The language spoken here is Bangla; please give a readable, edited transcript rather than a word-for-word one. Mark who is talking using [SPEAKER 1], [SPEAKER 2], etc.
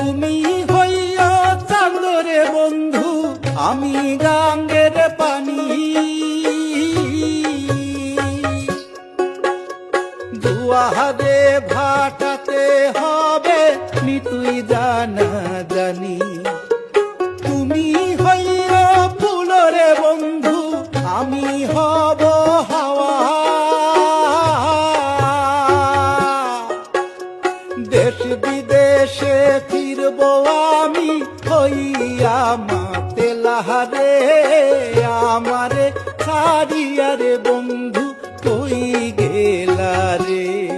[SPEAKER 1] তুমি হইয়া চাঁদরে বন্ধু, আমি গাঙ্গের পানি। দুয়ারে ভাটাতে হবে নিতুই জানা জানি। তুমি হইয়া ফুলরে বন্ধু, আমি হব হাওয়া। দেশ বিদেশে ফিরব আমি হইয়া মাতেলাহারে। আমারে ছাড়িয়া রে বন্ধু কই গেলা রে।